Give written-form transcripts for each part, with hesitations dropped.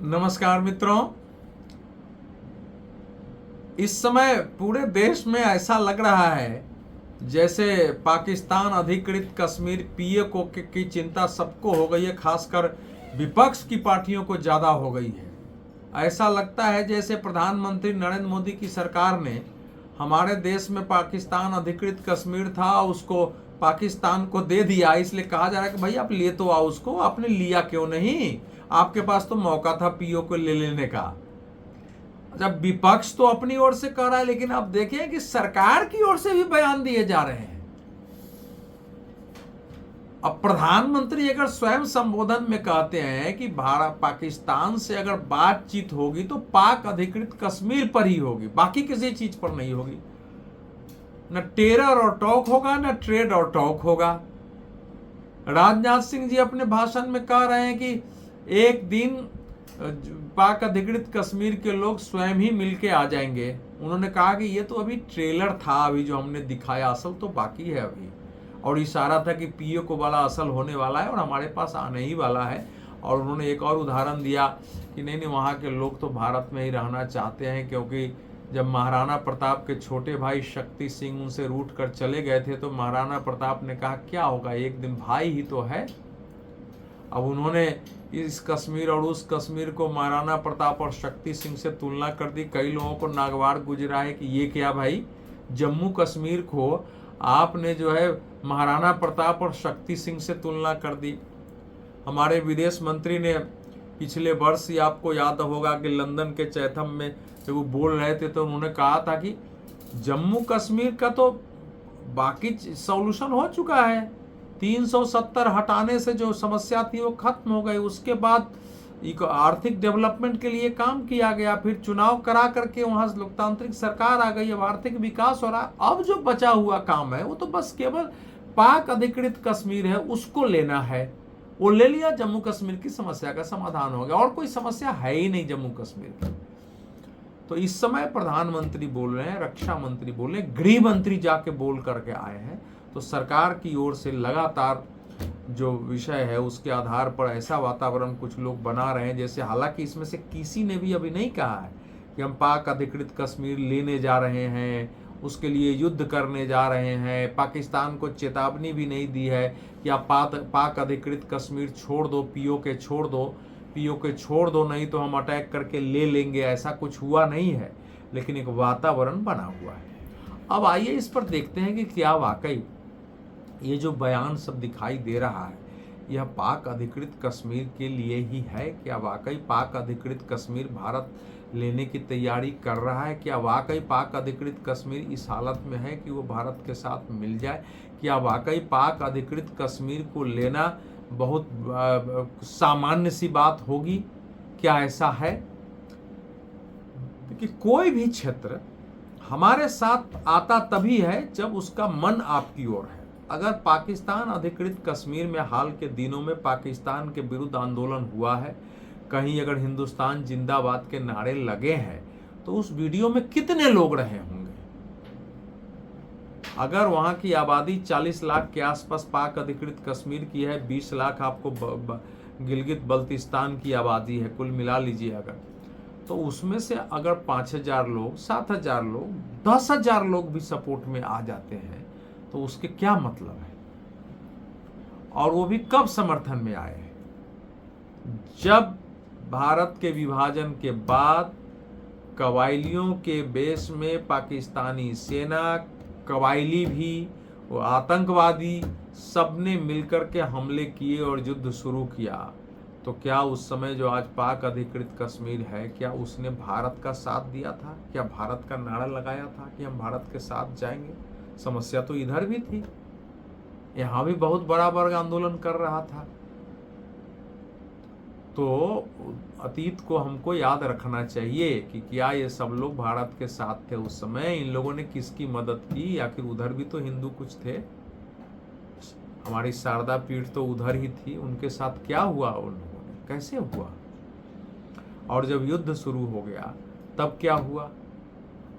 नमस्कार मित्रों। इस समय पूरे देश में ऐसा लग रहा है जैसे पाकिस्तान अधिकृत कश्मीर पीओके की चिंता सबको हो गई है, खासकर विपक्ष की पार्टियों को ज़्यादा हो गई है। ऐसा लगता है जैसे प्रधानमंत्री नरेंद्र मोदी की सरकार ने हमारे देश में पाकिस्तान अधिकृत कश्मीर था, उसको पाकिस्तान को दे दिया। इसलिए कहा जा रहा है कि भाई आप ले तो आओ उसको, आपने लिया क्यों नहीं? आपके पास तो मौका था पीओ को ले लेने का। जब विपक्ष तो अपनी ओर से कह रहा है, लेकिन अब देखें कि सरकार की ओर से भी बयान दिए जा रहे हैं। अब प्रधानमंत्री अगर स्वयं संबोधन में कहते हैं कि भारत पाकिस्तान से अगर बातचीत होगी तो पाक अधिकृत कश्मीर पर ही होगी, बाकी किसी चीज पर नहीं होगी। न टेरर और टॉक होगा, न ट्रेड और टॉक होगा। राजनाथ सिंह जी अपने भाषण में कह रहे हैं कि एक दिन पाक अधिकृत कश्मीर के लोग स्वयं ही मिलके आ जाएंगे। उन्होंने कहा कि ये तो अभी ट्रेलर था, अभी जो हमने दिखाया, असल तो बाकी है अभी। और इशारा था कि पीओ को वाला असल होने वाला है और हमारे पास आने ही वाला है। और उन्होंने एक और उदाहरण दिया कि नहीं वहाँ के लोग तो भारत में ही रहना चाहते हैं, क्योंकि जब महाराणा प्रताप के छोटे भाई शक्ति सिंह उनसे रूठ कर चले गए थे तो महाराणा प्रताप ने कहा क्या होगा, एक दिन भाई ही तो है। अब उन्होंने इस कश्मीर और उस कश्मीर को महाराणा प्रताप और शक्ति सिंह से तुलना कर दी। कई लोगों को नागवार गुजरा है कि ये क्या भाई, जम्मू कश्मीर को आपने जो है महाराणा प्रताप और शक्ति सिंह से तुलना कर दी। हमारे विदेश मंत्री ने पिछले वर्ष ही आपको याद होगा कि लंदन के चैथम में जब वो बोल रहे थे तो उन्होंने कहा था कि जम्मू कश्मीर का तो बाकी सॉल्यूशन हो चुका है, 370 हटाने से जो समस्या थी वो खत्म हो गई। उसके बाद आर्थिक डेवलपमेंट के लिए काम किया गया, फिर चुनाव करा करके वहां लोकतांत्रिक सरकार आ गई, अब आर्थिक विकास हो रहा है। अब जो बचा हुआ काम है वो तो बस केवल पाक अधिकृत कश्मीर है, उसको लेना है। वो ले लिया, जम्मू कश्मीर की समस्या का समाधान हो गया, और कोई समस्या है ही नहीं जम्मू कश्मीर की। तो इस समय प्रधानमंत्री बोल रहे हैं, रक्षा मंत्री बोल रहे हैं, गृह मंत्री जाके बोल करके आए हैं। तो सरकार की ओर से लगातार जो विषय है उसके आधार पर ऐसा वातावरण कुछ लोग बना रहे हैं जैसे, हालांकि इसमें से किसी ने भी अभी नहीं कहा है कि हम पाक अधिकृत कश्मीर लेने जा रहे हैं, उसके लिए युद्ध करने जा रहे हैं। पाकिस्तान को चेतावनी भी नहीं दी है कि आप पाक अधिकृत कश्मीर छोड़ दो, पीओके छोड़ दो, पीओके छोड़ दो, नहीं तो हम अटैक करके ले लेंगे। ऐसा कुछ हुआ नहीं है, लेकिन एक वातावरण बना हुआ है। अब आइए इस पर देखते हैं कि क्या वाकई ये जो बयान सब दिखाई दे रहा है यह पाक अधिकृत कश्मीर के लिए ही है। क्या वाकई पाक अधिकृत कश्मीर भारत लेने की तैयारी कर रहा है? क्या वाकई पाक अधिकृत कश्मीर इस हालत में है कि वो भारत के साथ मिल जाए? क्या वाकई पाक अधिकृत कश्मीर को लेना बहुत सामान्य सी बात होगी? क्या ऐसा है? कि कोई भी क्षेत्र हमारे साथ आता तभी है जब उसका मन आपकी ओर है। अगर पाकिस्तान अधिकृत कश्मीर में हाल के दिनों में पाकिस्तान के विरुद्ध आंदोलन हुआ है, कहीं अगर हिंदुस्तान जिंदाबाद के नारे लगे हैं, तो उस वीडियो में कितने लोग रहे होंगे? अगर वहां की आबादी 40 लाख के आसपास पाक अधिकृत कश्मीर की है, 20 लाख आपको गिलगित बल्तिस्तान की आबादी है, कुल मिला लीजिए अगर, तो उसमें से अगर 5000 लोग, 7000 लोग, 10,000 लोग भी सपोर्ट में आ जाते हैं तो उसके क्या मतलब है? और वो भी कब समर्थन में आए हैं? जब भारत के विभाजन के बाद कबायलियों के बेस में पाकिस्तानी सेना, कबायली भी, वो आतंकवादी, सबने मिलकर के हमले किए और युद्ध शुरू किया। तो क्या उस समय जो आज पाक अधिकृत कश्मीर है, क्या उसने भारत का साथ दिया था? क्या भारत का नारा लगाया था कि हम भारत के साथ जाएंगे? समस्या तो इधर भी थी, यहां भी बहुत बड़ा वर्ग आंदोलन कर रहा था। तो अतीत को हमको याद रखना चाहिए कि क्या ये सब लोग भारत के साथ थे उस समय? इन लोगों ने किसकी मदद की? आखिर उधर भी तो हिंदू कुछ थे, हमारी शारदा पीठ तो उधर ही थी। उनके साथ क्या हुआ, उन लोगों ने कैसे हुआ? और जब युद्ध शुरू हो गया तब क्या हुआ?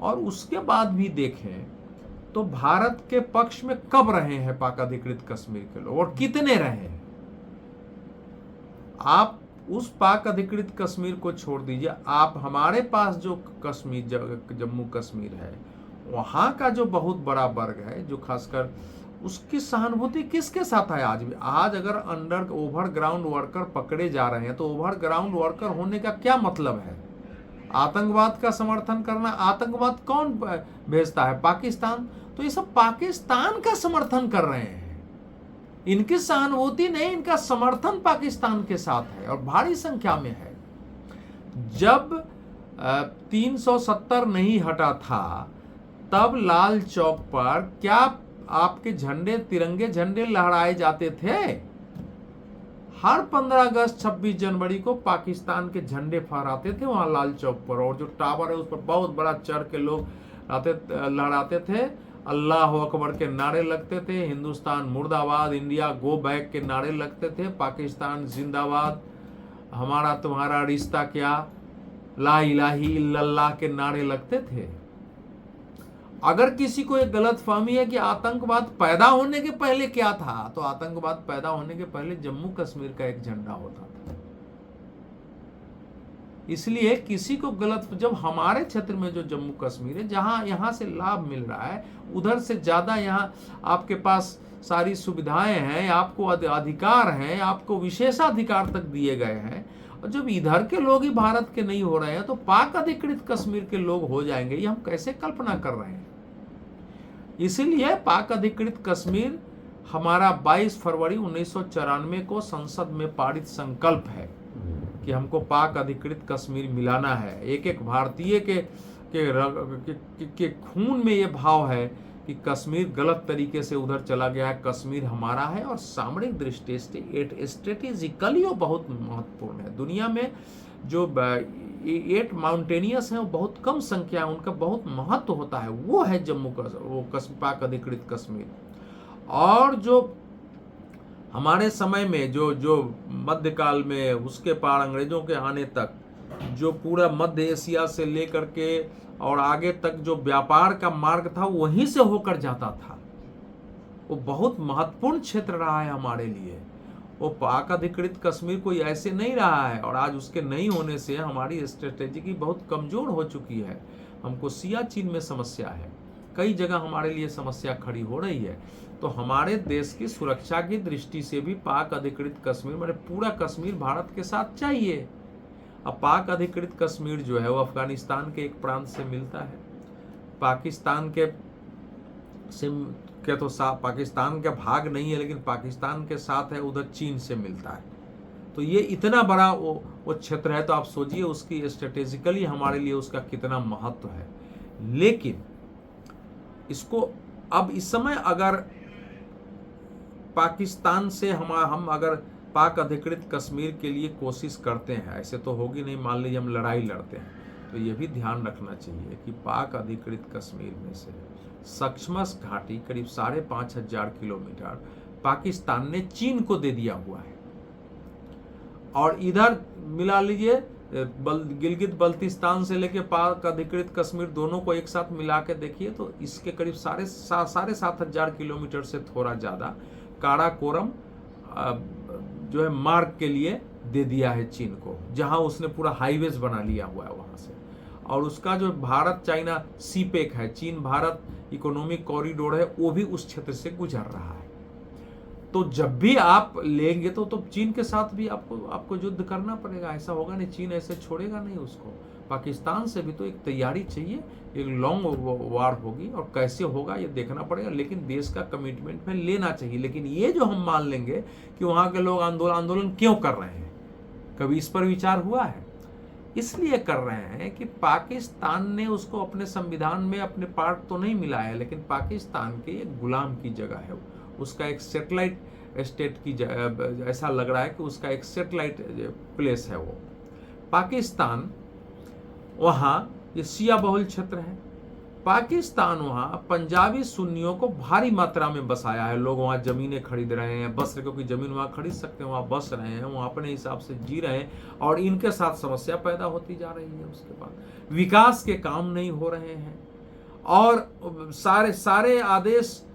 और उसके बाद भी देखें तो भारत के पक्ष में कब रहे हैं पाक अधिकृत कश्मीर के लोग और कितने रहे हैं? आप उस पाक अधिकृत कश्मीर को छोड़ दीजिए, आप हमारे पास जो कश्मीर जम्मू कश्मीर है वहाँ का जो बहुत बड़ा वर्ग है, जो खासकर उसकी सहानुभूति किसके साथ है आज भी? आज अगर अंडर ओवरग्राउंड वर्कर पकड़े जा रहे हैं तो ओवरग्राउंड वर्कर होने का क्या मतलब है? आतंकवाद का समर्थन करना। आतंकवाद कौन भेजता है? पाकिस्तान। तो ये सब पाकिस्तान का समर्थन कर रहे हैं, इनकी सहानुभूति नहीं, इनका समर्थन पाकिस्तान के साथ है और भारी संख्या में है। जब 370 नहीं हटा था तब लाल चौक पर क्या आपके झंडे, तिरंगे झंडे लहराए जाते थे? हर 15 अगस्त 26 जनवरी को पाकिस्तान के झंडे फहराते थे वहां लाल चौक पर, और जो टावर है उस पर बहुत बड़ा चढ़ के लोग लहराते थे, अल्लाह अकबर के नारे लगते थे, हिंदुस्तान मुर्दाबाद, इंडिया गो बैक के नारे लगते थे, पाकिस्तान जिंदाबाद, हमारा तुम्हारा रिश्ता क्या, ला इलाही इल्लल्लाह के नारे लगते थे। अगर किसी को एक गलत फहमी है कि आतंकवाद पैदा होने के पहले क्या था, तो आतंकवाद पैदा होने के पहले जम्मू कश्मीर का एक झंडा होता था। इसलिए किसी को गलत, जब हमारे क्षेत्र में जो जम्मू कश्मीर है, जहां यहां से लाभ मिल रहा है, उधर से ज्यादा यहां आपके पास सारी सुविधाएं हैं, आपको अधिकार हैं, आपको विशेषाधिकार तक दिए गए हैं, और जब इधर के लोग ही भारत के नहीं हो रहे हैं तो पाक अधिकृत कश्मीर के लोग हो जाएंगे, ये हम कैसे कल्पना कर रहे हैं? इसलिए पाक अधिकृत कश्मीर हमारा 22 फरवरी 1994 को संसद में पारित संकल्प है कि हमको पाक अधिकृत कश्मीर मिलाना है। एक एक भारतीय के खून में ये भाव है कि कश्मीर गलत तरीके से उधर चला गया है, कश्मीर हमारा है, और सामरिक दृष्टि से स्ट्रेटेजिकली वो बहुत महत्वपूर्ण है। दुनिया में जो 8 माउंटेनियस हैं वो बहुत कम संख्या है, उनका बहुत महत्व होता है, वो है जम्मू पाक अधिकृत कश्मीर। और जो हमारे समय में जो मध्यकाल में, उसके पार अंग्रेजों के आने तक, जो पूरा मध्य एशिया से लेकर के और आगे तक जो व्यापार का मार्ग था वहीं से होकर जाता था, वो बहुत महत्वपूर्ण क्षेत्र रहा है हमारे लिए। वो पाक अधिकृत कश्मीर कोई ऐसे नहीं रहा है, और आज उसके नहीं होने से हमारी स्ट्रेटेजी की बहुत कमजोर हो चुकी है। हमको सियाचिन में समस्या है, कई जगह हमारे लिए समस्या खड़ी हो रही है। तो हमारे देश की सुरक्षा की दृष्टि से भी पाक अधिकृत कश्मीर, मतलब पूरा कश्मीर भारत के साथ चाहिए। अब पाक अधिकृत कश्मीर जो है वो अफगानिस्तान के एक प्रांत से मिलता है, पाकिस्तान के तो पाकिस्तान का भाग नहीं है, लेकिन पाकिस्तान के साथ है, उधर चीन से मिलता है। तो ये इतना बड़ा वो क्षेत्र है, तो आप सोचिए उसकी स्ट्रेटेजिकली हमारे लिए उसका कितना महत्व है। लेकिन इसको अब इस समय अगर पाकिस्तान से हम अगर पाक अधिकृत कश्मीर के लिए कोशिश करते हैं, ऐसे तो होगी नहीं, मान लीजिए हम लड़ाई लड़ते हैं, तो ये भी ध्यान रखना चाहिए कि पाक अधिकृत कश्मीर में से सक्शमस घाटी करीब 5,500 किलोमीटर पाकिस्तान ने चीन को दे दिया हुआ है, और इधर मिला लीजिए गिलगित बल्तिस्तान से लेके पाक अधिकृत कश्मीर दोनों को एक साथ मिला के देखिए तो इसके करीब 7,500 किलोमीटर से थोड़ा ज़्यादा काराकोरम जो है मार्ग के लिए दे दिया है चीन को, जहां उसने पूरा हाईवेज बना लिया हुआ है वहां से। और उसका जो भारत चाइना सीपेक है, चीन भारत इकोनॉमिक कॉरिडोर है, वो भी उस क्षेत्र से गुजर रहा है। तो जब भी आप लेंगे तो चीन के साथ भी आपको युद्ध करना पड़ेगा, ऐसा होगा नहीं, चीन ऐसे छोड़ेगा नहीं उसको। पाकिस्तान से भी तो एक तैयारी चाहिए, एक लॉन्ग वार होगी, और कैसे होगा ये देखना पड़ेगा, लेकिन देश का कमिटमेंट में लेना चाहिए। लेकिन ये जो हम मान लेंगे कि वहाँ के लोग आंदोलन क्यों कर रहे हैं, कभी इस पर विचार हुआ है? इसलिए कर रहे हैं कि पाकिस्तान ने उसको अपने संविधान में अपने पार्ट तो नहीं मिला है, लेकिन पाकिस्तान के एक गुलाम की जगह है, उसका एक सैटेलाइट स्टेट की ऐसा लग रहा है कि उसका एक सैटेलाइट प्लेस है वो पाकिस्तान। वहाँ ये शिया बहुल क्षेत्र है, पाकिस्तान वहाँ पंजाबी सुन्नियों को भारी मात्रा में बसाया है, लोग वहाँ जमीनें खरीद रहे हैं, बस क्योंकि जमीन वहाँ खरीद सकते हैं, वहाँ बस रहे हैं, वहाँ अपने हिसाब से जी रहे हैं, और इनके साथ समस्या पैदा होती जा रही है। उसके बाद विकास के काम नहीं हो रहे हैं, और सारे आदेश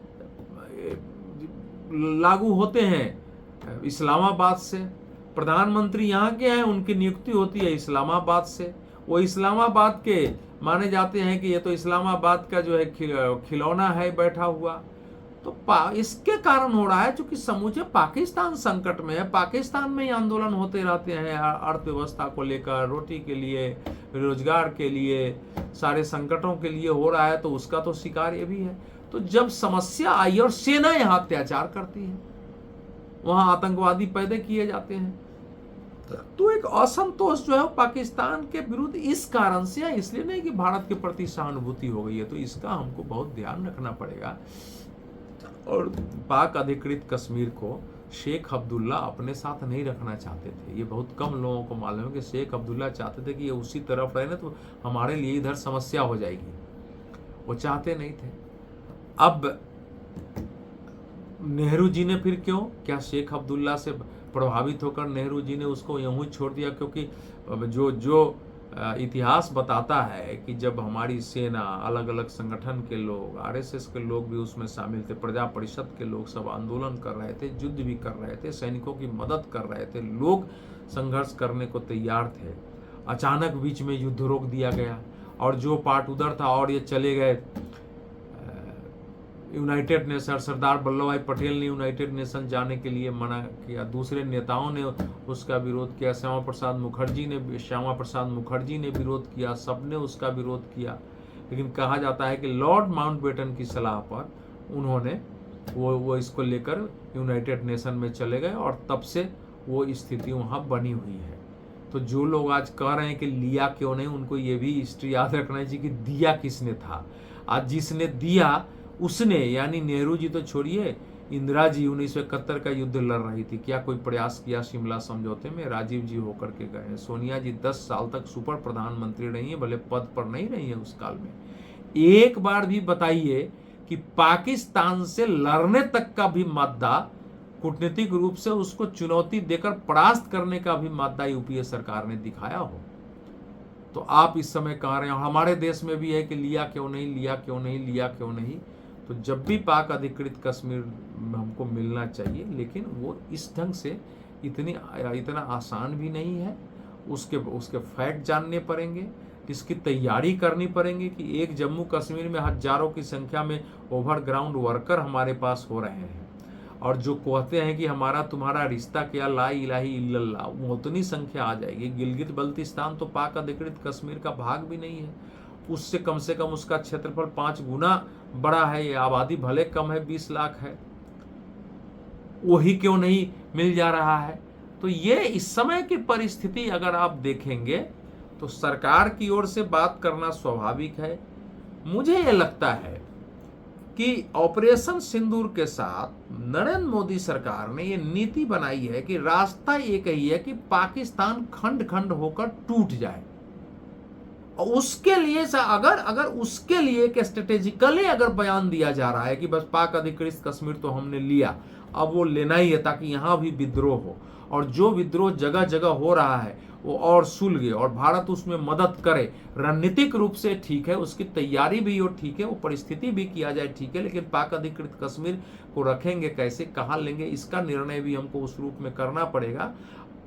लागू होते हैं इस्लामाबाद से, प्रधानमंत्री यहाँ के हैं, उनकी नियुक्ति होती है इस्लामाबाद से। वो इस्लामाबाद के माने जाते हैं कि ये तो इस्लामाबाद का जो है खिलौना है बैठा हुआ। तो इसके कारण हो रहा है क्योंकि समूचे पाकिस्तान संकट में है। पाकिस्तान में ही आंदोलन होते रहते हैं अर्थव्यवस्था को लेकर, रोटी के लिए, रोजगार के लिए, सारे संकटों के लिए हो रहा है, तो उसका तो शिकार ये भी है। तो जब समस्या आई और सेना यहाँ अत्याचार करती है, वहां आतंकवादी पैदा किए जाते हैं, तो एक असंतोष जो है पाकिस्तान के विरुद्ध इस कारण से है, इसलिए नहीं कि भारत के प्रति सहानुभूति हो गई है। तो इसका हमको बहुत ध्यान रखना पड़ेगा। और पाक अधिकृत कश्मीर को शेख अब्दुल्ला अपने साथ नहीं रखना चाहते थे। ये बहुत कम लोगों को मालूम है कि शेख अब्दुल्ला चाहते थे कि ये उसी तरफ रहे ना तो हमारे लिए इधर समस्या हो जाएगी। वो चाहते नहीं थे। अब नेहरू जी ने फिर क्यों, क्या शेख अब्दुल्ला से प्रभावित होकर नेहरू जी ने उसको यूं ही छोड़ दिया? क्योंकि जो इतिहास बताता है कि जब हमारी सेना, अलग अलग संगठन के लोग, आरएसएस के लोग भी उसमें शामिल थे, प्रजा परिषद के लोग सब आंदोलन कर रहे थे, युद्ध भी कर रहे थे, सैनिकों की मदद कर रहे थे, लोग संघर्ष करने को तैयार थे। अचानक बीच में युद्ध रोक दिया गया और जो पार्ट उधर था और ये चले गए यूनाइटेड नेशन। सरदार वल्लभ भाई पटेल ने यूनाइटेड नेशन जाने के लिए मना किया, दूसरे नेताओं ने उसका विरोध किया, श्यामा प्रसाद मुखर्जी ने विरोध किया, सबने उसका विरोध किया। लेकिन कहा जाता है कि लॉर्ड माउंटबेटन की सलाह पर उन्होंने वो इसको लेकर यूनाइटेड नेशन में चले गए और तब से वो स्थिति वहाँ बनी हुई है। तो जो लोग आज कह रहे हैं कि लिया क्यों नहीं, उनको ये भी हिस्ट्री याद रखना चाहिए कि दिया किसने था। आज जिसने दिया उसने, यानी नेहरू जी तो छोड़िए, इंदिरा जी 1971 का युद्ध लड़ रही थी, क्या कोई प्रयास किया शिमला समझौते में? राजीव जी होकर के गए। सोनिया जी 10 साल तक सुपर प्रधानमंत्री रही है, भले पद पर नहीं रही है उस काल में। एक बार भी बताइए कि पाकिस्तान से लड़ने तक का भी मादा, कूटनीतिक रूप से उसको चुनौती देकर परास्त करने का भी मादा यूपीए सरकार ने दिखाया हो? तो आप इस समय कह रहे हो हमारे देश में भी है कि लिया क्यों नहीं, लिया क्यों नहीं, लिया क्यों नहीं। तो जब भी पाक अधिकृत कश्मीर हमको मिलना चाहिए, लेकिन वो इस ढंग से इतना आसान भी नहीं है। उसके फैक्ट जानने पड़ेंगे, इसकी तैयारी करनी पड़ेंगे कि एक जम्मू कश्मीर में हजारों की संख्या में ओवरग्राउंड वर्कर हमारे पास हो रहे हैं और जो कहते हैं कि हमारा तुम्हारा रिश्ता क्या, ला इलाही इल्लल्लाह, वो उतनी संख्या आ जाएगी। गिलगित बल्तिस्तान तो पाक अधिकृत कश्मीर का भाग भी नहीं है, उससे कम उसका क्षेत्रफल 5 गुना बड़ा है। ये आबादी भले कम है, 20 लाख है, वही क्यों नहीं मिल जा रहा है? तो ये इस समय की परिस्थिति अगर आप देखेंगे तो सरकार की ओर से बात करना स्वाभाविक है। मुझे ये लगता है कि ऑपरेशन सिंदूर के साथ नरेंद्र मोदी सरकार ने ये नीति बनाई है कि रास्ता एक ही है कि पाकिस्तान खंड खंड होकर टूट जाए। और उसके लिए अगर उसके लिए एक स्ट्रेटेजिकली अगर बयान दिया जा रहा है कि बस पाक अधिकृत कश्मीर तो हमने लिया, अब वो लेना ही है ताकि यहां भी विद्रोह हो, और जो विद्रोह जगह जगह हो रहा है वो और सुलगे और भारत उसमें मदद करे, रणनीतिक रूप से ठीक है, उसकी तैयारी भी हो ठीक है, वो परिस्थिति भी किया जाए ठीक है, लेकिन पाक अधिकृत कश्मीर को रखेंगे कैसे, कहाँ लेंगे, इसका निर्णय भी हमको उस रूप में करना पड़ेगा।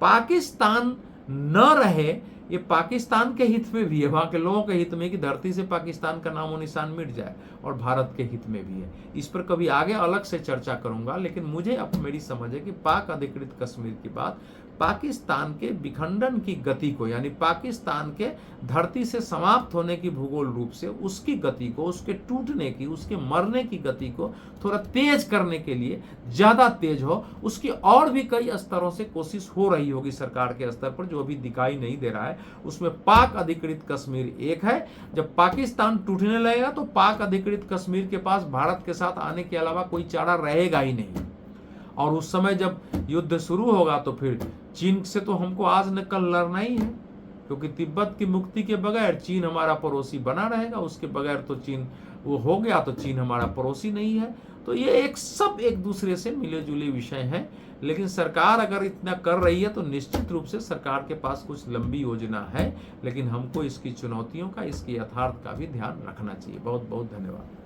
पाकिस्तान न रहे, ये पाकिस्तान के हित में भी है, वहां के लोगों के हित में कि धरती से पाकिस्तान का नामो निशान मिट जाए, और भारत के हित में भी है। इस पर कभी आगे अलग से चर्चा करूंगा, लेकिन मुझे अब मेरी समझ है कि पाक अधिकृत कश्मीर की बात पाकिस्तान के विखंडन की गति को, यानी पाकिस्तान के धरती से समाप्त होने की भूगोल रूप से उसकी गति को, उसके टूटने की, उसके मरने की गति को थोड़ा तेज करने के लिए, ज्यादा तेज हो, उसकी और भी कई स्तरों से कोशिश हो रही होगी सरकार के स्तर पर, जो अभी दिखाई नहीं दे रहा है। उसमें पाक अधिकृत कश्मीर एक है। जब पाकिस्तान टूटने लगेगा तो पाक अधिकृत कश्मीर के पास भारत के साथ आने के अलावा कोई चारा रहेगा ही नहीं, और उस समय जब युद्ध शुरू होगा तो फिर चीन से तो हमको आज न कल लड़ना ही है, क्योंकि तिब्बत की मुक्ति के बगैर चीन हमारा पड़ोसी बना रहेगा, उसके बगैर तो चीन वो हो गया तो चीन हमारा पड़ोसी नहीं है। तो ये सब एक दूसरे से मिले जुले विषय हैं, लेकिन सरकार अगर इतना कर रही है तो निश्चित रूप से सरकार के पास कुछ लंबी योजना है, लेकिन हमको इसकी चुनौतियों का, इसकी यथार्थ का भी ध्यान रखना चाहिए। बहुत बहुत धन्यवाद।